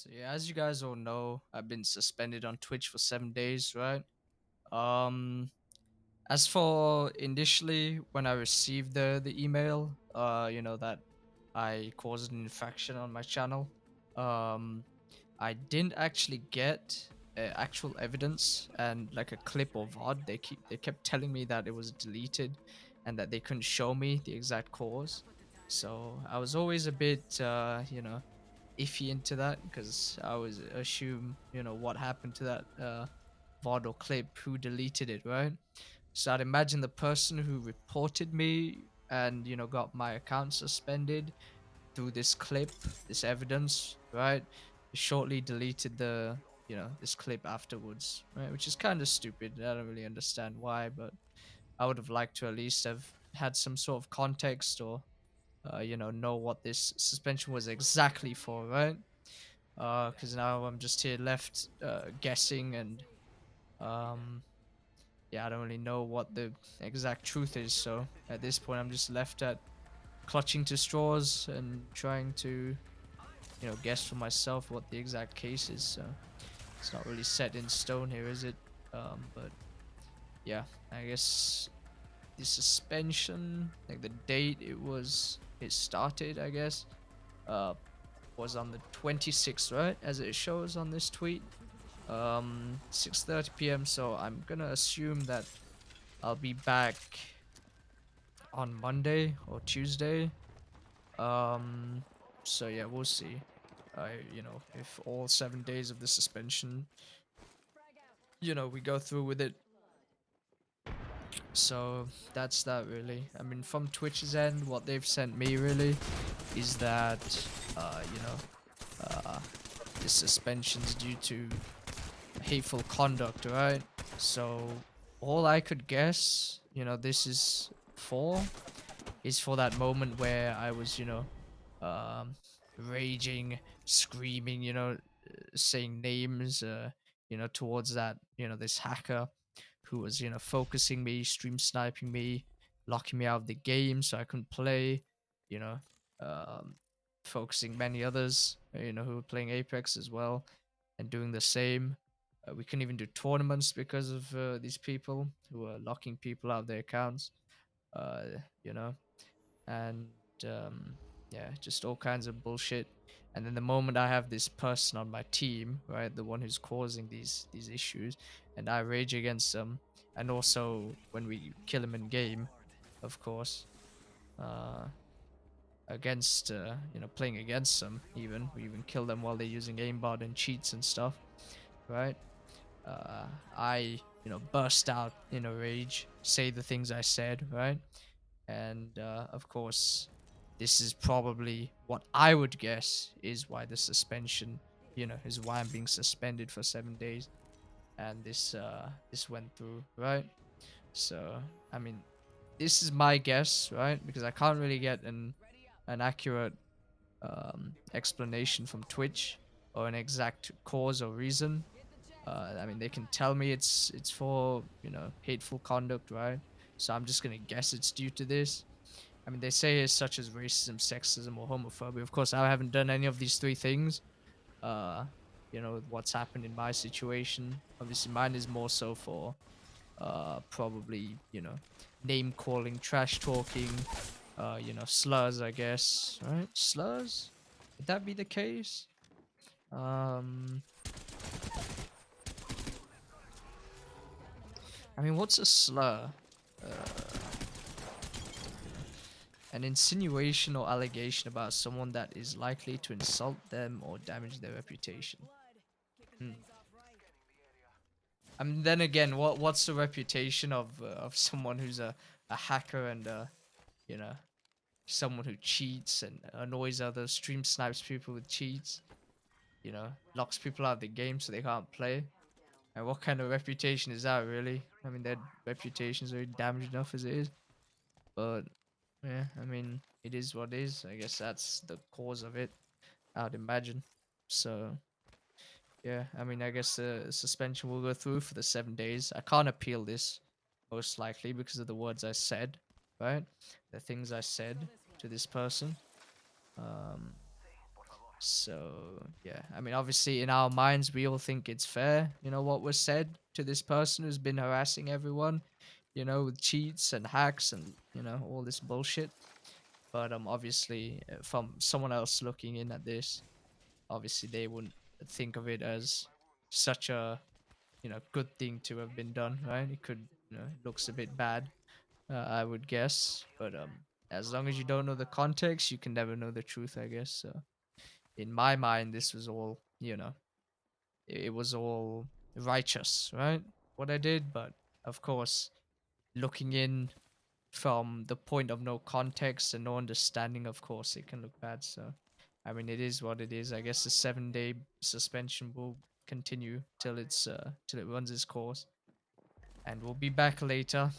So yeah, as you guys all know, I've been suspended on Twitch for 7 days, right? Um, as for initially when I received the email, that I caused an infraction on my channel, um, I didn't actually get actual evidence and like a clip or VOD. They kept telling me that it was deleted, and that they couldn't show me the exact cause. So I was always a bit, iffy into that because I was assume what happened to that VOD or clip, who deleted it, right? So I'd imagine the person who reported me and got my account suspended through this clip, this evidence, right? Shortly deleted the this clip afterwards, right? Which is kind of stupid. I don't really understand why, but I would have liked to at least have had some sort of context or know what this suspension was exactly for, right? Because now I'm just here left guessing, and um, yeah, I don't really know what the exact truth is. So at this point, I'm just left at clutching to straws and trying to guess for myself what the exact case is. So it's not really set in stone here, is it? But yeah, I guess the suspension, like the date it started, I guess, uh, was on the 26th, right? As it shows on this tweet. 6:30 p.m. So I'm gonna assume that I'll be back on Monday or Tuesday. Um, so yeah, we'll see. If all 7 days of the suspension, we go through with it. So that's that really. I mean, from Twitch's end, what they've sent me really is that, uh, you know, uh, the suspension's due to hateful conduct, right? So all I could guess, this is for that moment where I was, um, raging, screaming, saying names, towards that, this hacker who was, focusing me, stream sniping me, locking me out of the game so I couldn't play, you know, um, focusing many others, who were playing Apex as well and doing the same. We couldn't even do tournaments because of these people who were locking people out of their accounts, uh, you know, and um, yeah, just all kinds of bullshit. And then the moment I have this person on my team, right, the one who's causing these issues, and I rage against them, and also when we kill him in game, of course, uh, against playing against them, even we even kill them while they're using aimbot and cheats and stuff, right? I burst out in a rage, say the things I said, right? And of course, this is probably what I would guess is why the suspension, is why I'm being suspended for 7 days, and this went through, right? So I mean, this is my guess, right? Because I can't really get an accurate explanation from Twitch or an exact cause or reason. I mean, they can tell me it's for hateful conduct, right? So I'm just gonna guess it's due to this. I mean, they say it's such as racism, sexism, or homophobia. Of course, I haven't done any of these three things. Uh, what's happened in my situation. Obviously, mine is more so for probably name calling, trash talking, slurs. I guess, right? Slurs. Would that be the case? Um, I mean, what's a slur? An insinuation or allegation about someone that is likely to insult them or damage their reputation. Hmm. I mean, then again, what's the reputation of someone who's a hacker and you know someone who cheats and annoys others, stream snipes people with cheats, locks people out of the game so they can't play. And what kind of reputation is that, really? I mean, their reputation's already damaged enough as it is. But yeah, I mean, it is what it is. I guess that's the cause of it, I'd imagine. So yeah, I mean, I guess the suspension will go through for the 7 days. I can't appeal this, most likely, because of the words I said, right? The things I said to this person. Um, So yeah, I mean, obviously in our minds we all think it's fair, what was said to this person who's been harassing everyone, with cheats and hacks and all this bullshit. But obviously, from someone else looking in at this, obviously they wouldn't think of it as such a good thing to have been done, right? It could, it looks a bit bad, I would guess. But as long as you don't know the context, you can never know the truth, I guess. So in my mind, this was all, it was all righteous, right? What I did, but of course, looking in from the point of no context and no understanding, of course, it can look bad. So, I mean, it is what it is. I guess the 7 day suspension will continue till it runs its course, and we'll be back later.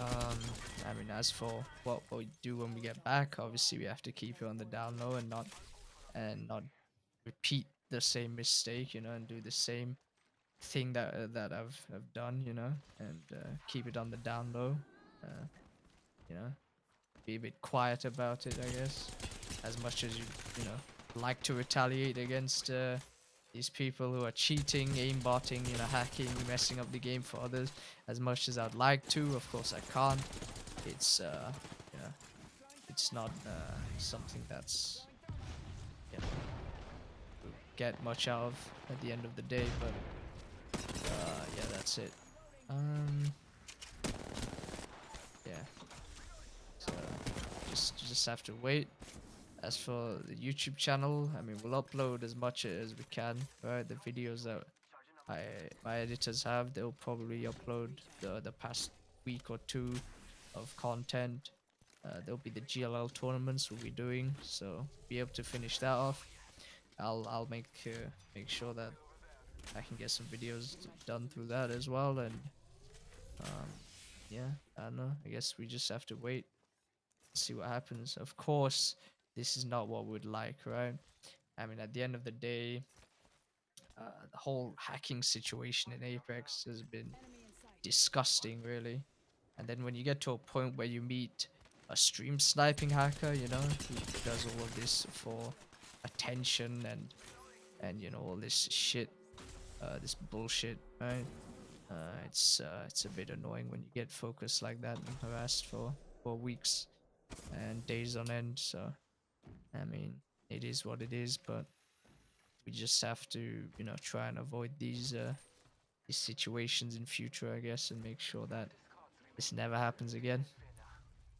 Um, I mean, as for what we do when we get back, obviously we have to keep it on the down low and not repeat the same mistake, and do the same thing that I've done, and keep it on the down low. Uh, you know, be a bit quiet about it, I guess. As much as you know, like to retaliate against these people who are cheating, aimbotting, hacking, messing up the game for others. As much as I'd like to, of course I can't. It's you know, it's not something that's get much out of at the end of the day. But yeah, that's it. Um, yeah. So just have to wait. As for the YouTube channel, I mean, we'll upload as much as we can, right? The videos that I my editors have, they'll probably upload the past week or two of content. There'll be the GLL tournaments we'll be doing, so be able to finish that off. I'll make sure that I can get some videos done through that as well, and um, yeah, I don't know. I guess we just have to wait, see what happens. Of course, this is not what we'd like, right? I mean, at the end of the day, the whole hacking situation in Apex has been disgusting, really. And then when you get to a point where you meet a stream sniping hacker, who does all of this for attention and all this shit, this bullshit, right? It's a bit annoying when you get focused like that and harassed for weeks and days on end. So I mean, it is what it is, but we just have to, try and avoid these situations in future, I guess, and make sure that this never happens again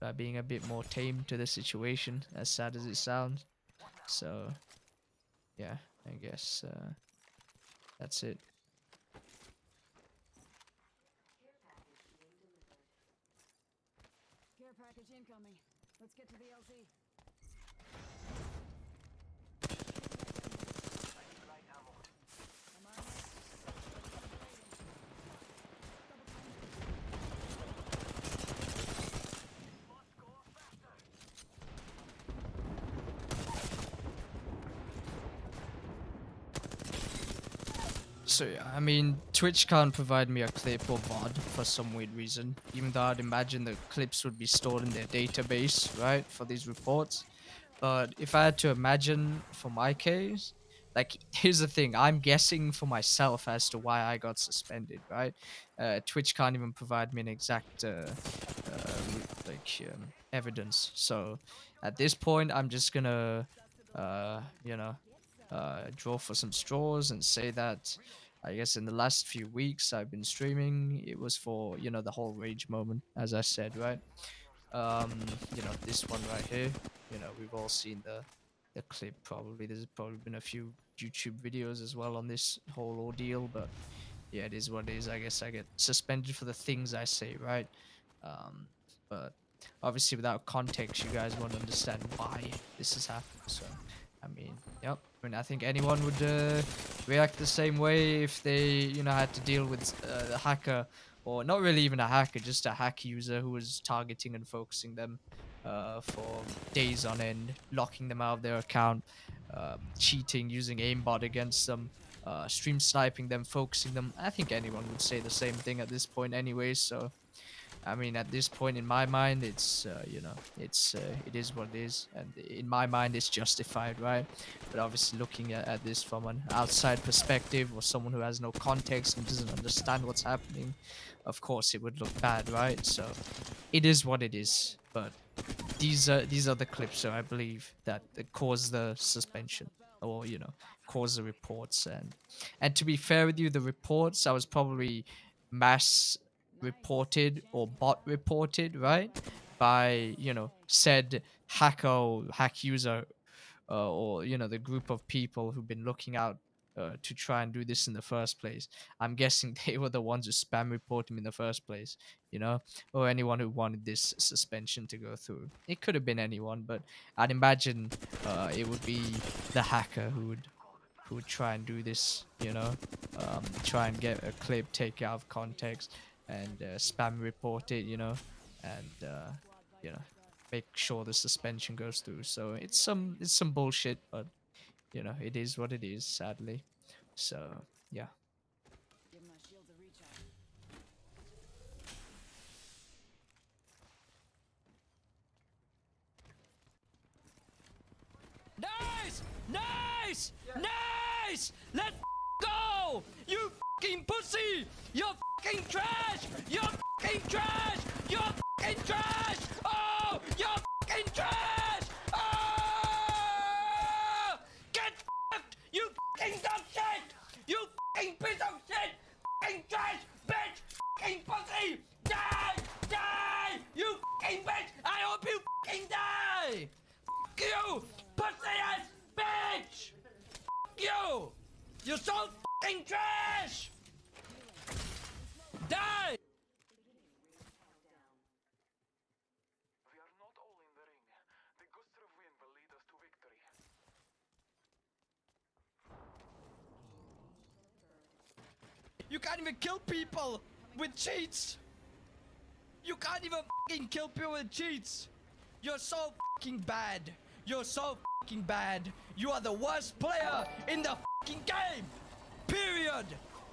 by being a bit more tame to the situation, as sad as it sounds. So, yeah, I guess that's it. Care package incoming. Let's get to the LZ. So yeah, I mean, Twitch can't provide me a clip or VOD for some weird reason, even though I'd imagine the clips would be stored in their database, right, for these reports. But if I had to imagine for my case, like, here's the thing, I'm guessing for myself as to why I got suspended, right? Twitch can't even provide me an exact evidence. So at this point, I'm just gonna draw for some straws and say that I guess in the last few weeks I've been streaming. It was for the whole rage moment, as I said, right? Um, this one right here. We've all seen the clip. Probably there's probably been a few YouTube videos as well on this whole ordeal, but yeah, it is what it is. I guess I get suspended for the things I say, right? Um, but obviously without context, you guys won't understand why this has happened. So, I mean, yep. I mean, I think anyone would react the same way if they, had to deal with a hacker, or not really even a hacker, just a hack user who was targeting and focusing them for days on end, locking them out of their account, cheating, using aimbot against them, stream sniping them, focusing them. I think anyone would say the same thing at this point anyway, so I mean, at this point in my mind, it's it is what it is, and in my mind, it's justified, right? But obviously, looking at this from an outside perspective, or someone who has no context and doesn't understand what's happening, of course, it would look bad, right? So, it is what it is. But these are the clips, so I believe that caused the suspension, or caused the reports. And to be fair with you, the reports, I was probably mass reported or bot reported, right, by said hacker or hack user, or the group of people who've been looking out to try and do this in the first place. I'm guessing they were the ones who spam report him in the first place, you know, or anyone who wanted this suspension to go through. It could have been anyone, but I'd imagine it would be the hacker who would try and do this, try and get a clip, take it out of context, and spam report it, and you know, make sure the suspension goes through. So it's some bullshit, but it is what it is, sadly. So yeah. Give my shields a recharge. Nice! Nice! Nice! Let's go! You fucking pussy! You're fucking trash! You're fucking trash! You're fucking trash! Oh! You're fucking trash! Oh! Get fucked! You fucking dumb shit! You fucking piece of shit! Fucking trash! Bitch! Fucking pussy! Die! Die! You fucking bitch! I hope you fucking die! You! Pussy ass bitch! You! You're so fucking trash! Die! We are not all in the ring. The gust of wind will lead us to victory. You can't even kill people with cheats! You can't even fucking kill people with cheats! You're so fucking bad! You're so fucking bad! You are the worst player in the fucking game! Period!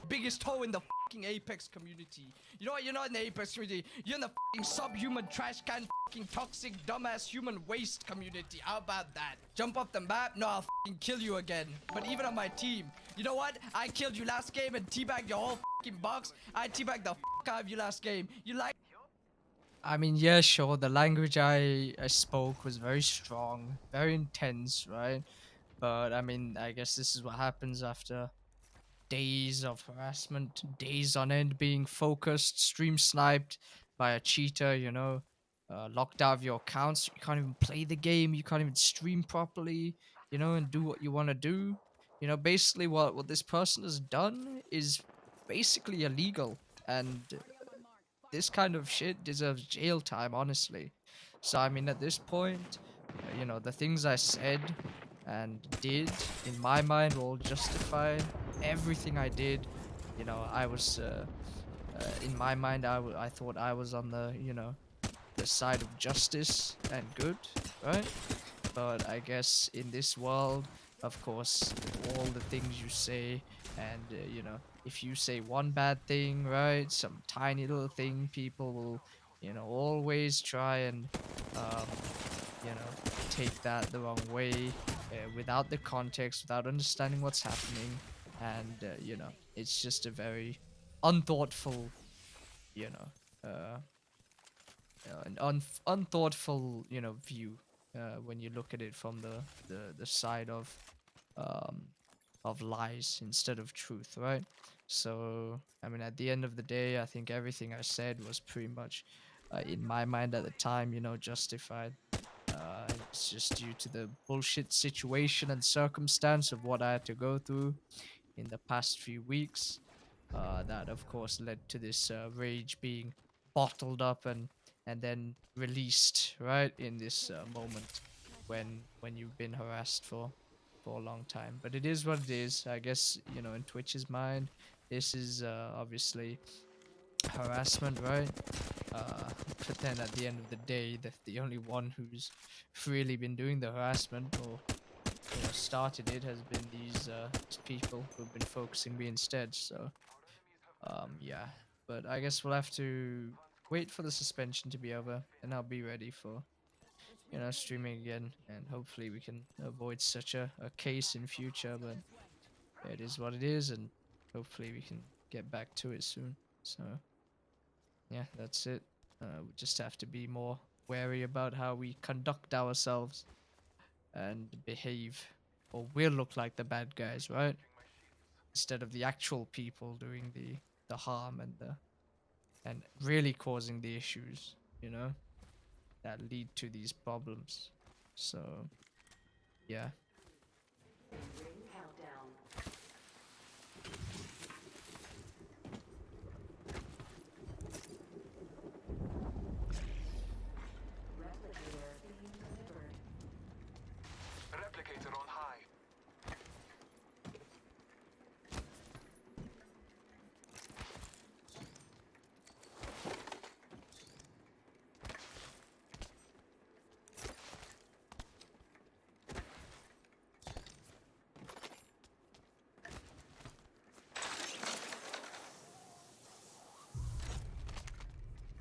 Biggest hoe in the fucking Apex community. You know what? You're not in the Apex community. You're in the fucking subhuman trash can fucking toxic dumbass human waste community. How about that? Jump off the map? No, I'll fucking kill you again. But even on my team, you know what? I killed you last game and teabagged your whole fucking box. I teabagged the fuck out of you last game. You like? I mean, yeah, sure. The language I spoke was very strong, very intense, right? But I mean, I guess this is what happens after days of harassment, days on end being focused, stream sniped by a cheater, locked out of your accounts. You can't even play the game. You can't even stream properly, and do what you want to do. Basically, what this person has done is basically illegal, and this kind of shit deserves jail time, honestly. So, I mean, at this point, the things I said and did, in my mind, will justify everything I did. I was, in my mind, I thought I was on the side of justice and good, right? But I guess in this world, of course, all the things you say, and if you say one bad thing, right, some tiny little thing, people will, always try and, um, take that the wrong way, without the context, without understanding what's happening, and it's just a very unthoughtful, you know, an unthoughtful, view, when you look at it from the side um, of lies instead of truth, right? So, I mean, at the end of the day, I think everything I said was pretty much, in my mind at the time, justified. It's just due to the bullshit situation and circumstance of what I had to go through in the past few weeks. That, of course, led to this rage being bottled up and then released, right, in this moment when you've been harassed for a long time. But it is what it is. I guess, in Twitch's mind, this is obviously harassment, right? But then at the end of the day, the only one who's really been doing the harassment, or started it, has been these people who've been focusing me instead. So yeah, but I guess we'll have to wait for the suspension to be over, and I'll be ready for streaming again, and hopefully we can avoid such a case in future. But it is what it is, and hopefully we can get back to it soon. So yeah, that's it. We just have to be more wary about how we conduct ourselves and behave, or we'll look like the bad guys, right? Instead of the actual people doing the harm and really causing the issues, that lead to these problems. So yeah. Ring countdown. Replicator being delivered. Replicator on high.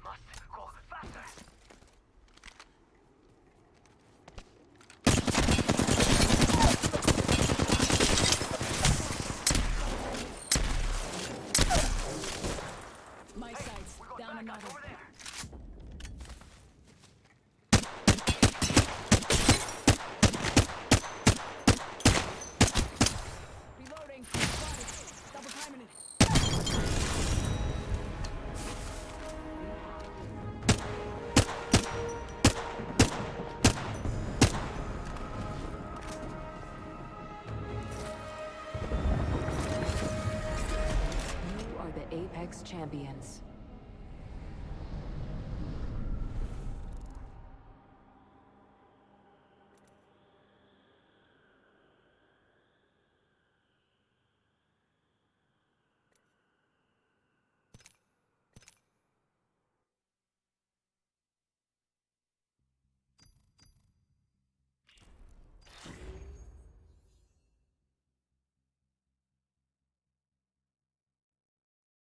Must go faster. My sights. We got Down bad guys another. over there. Reloading. Spotted. Double timing it. You are the Apex champions.